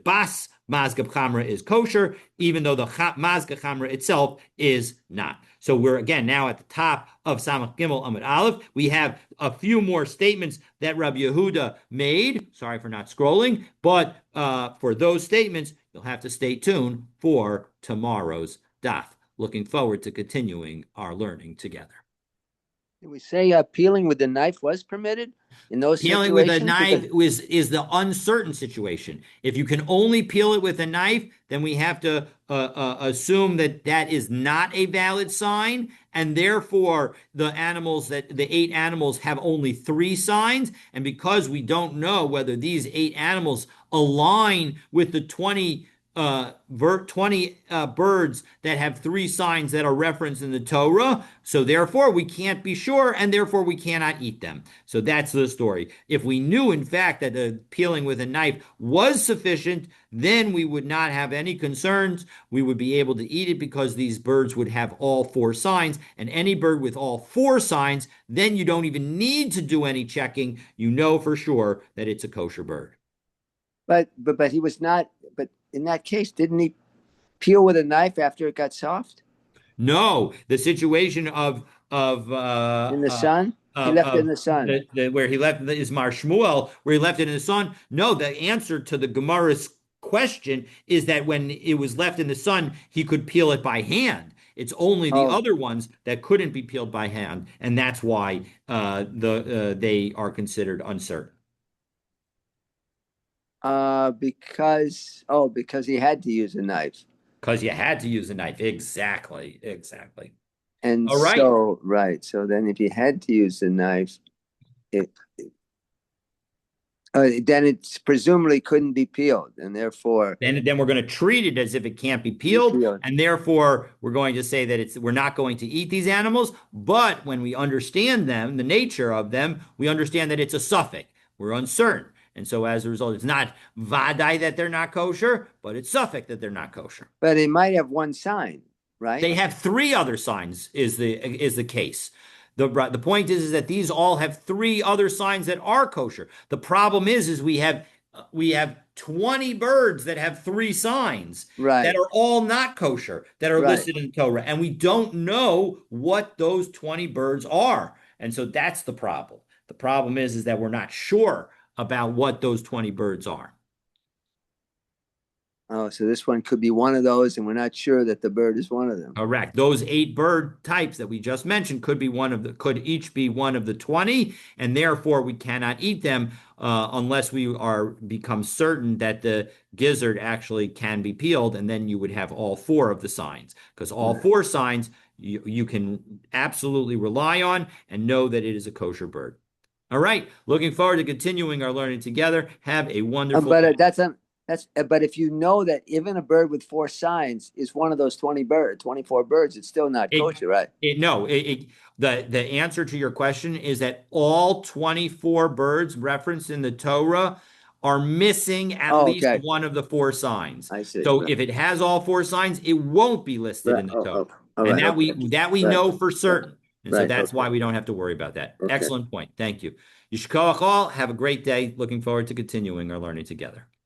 bas mazga chamra is kosher, even though the mazga chamra itself is not. So we're again now at the top of Samach Gimel Amud Aleph. We have a few more statements that Rabbi Yehuda made. Sorry for not scrolling, but for those statements, you'll have to stay tuned for tomorrow's daf. Looking forward to continuing our learning together. Did we say peeling with the knife was permitted in those Peeling situations? with a knife is the uncertain situation. If you can only peel it with a knife, then we have to assume that is not a valid sign, and therefore the 8 animals have only 3 signs, and because we don't know whether these 8 animals align with the 20 birds that have 3 signs that are referenced in the Torah. So therefore we can't be sure, and therefore we cannot eat them. So that's the story. If we knew in fact that the peeling with a knife was sufficient, then we would not have any concerns. We would be able to eat it because these birds would have all 4 signs, and any bird with all 4 signs, then you don't even need to do any checking. You know for sure that it's a kosher bird. But he was not. But in that case, didn't he peel with a knife after it got soft? No, the situation in the sun. He left it in the sun. Where he left is Mar Shmuel, where he left it in the sun. No, the answer to the Gemara's question is that when it was left in the sun, he could peel it by hand. It's only the other ones that couldn't be peeled by hand, and that's why they are considered uncertain. Because he had to use a knife. Because you had to use a knife. Exactly. And all right. So then if you had to use a knife, then it's presumably couldn't be peeled, and therefore Then we're going to treat it as if it can't be be peeled, peeled. and therefore we're going to say that we're not going to eat these animals. But when we understand them, the nature of them, we understand that it's a suffix. We're uncertain. And so as a result, it's not vadai that they're not kosher, but it's suffix that they're not kosher. But they might have one sign, right? They have three other signs, is the case. The point is that these all have three other signs that are kosher. The problem is we have 20 birds that have three signs that Right, are all not kosher, that are right. listed in Torah, and we don't know what those 20 birds are. And so that's the problem. The problem is that we're not sure about what those 20 birds are. Oh, so this one could be one of those, and we're not sure that the bird is one of them. Correct. Those 8 bird types that we just mentioned could each be one of the 20, and therefore we cannot eat them unless we become certain that the gizzard actually can be peeled, and then you would have all 4 of the signs, because all 4 signs you can absolutely rely on and know that it is a kosher bird. All right. Looking forward to continuing our learning together. Have a wonderful But day. but if you know that even a bird with 4 signs is one of those 24 birds, it's still not It, kosher, right? no, the answer to your question is that all 24 birds referenced in the Torah are missing at Oh, least okay. one of the 4 signs. I see. So Right. if it has all 4 signs, it won't be listed Right. in the Oh, Torah. oh. All And right. that we Okay. that we Right. know for Right. certain. And so Right. that's Okay. why we don't have to worry about that. Okay. Excellent point. Thank you. Yishkoach all. Have a great day. Looking forward to continuing our learning together.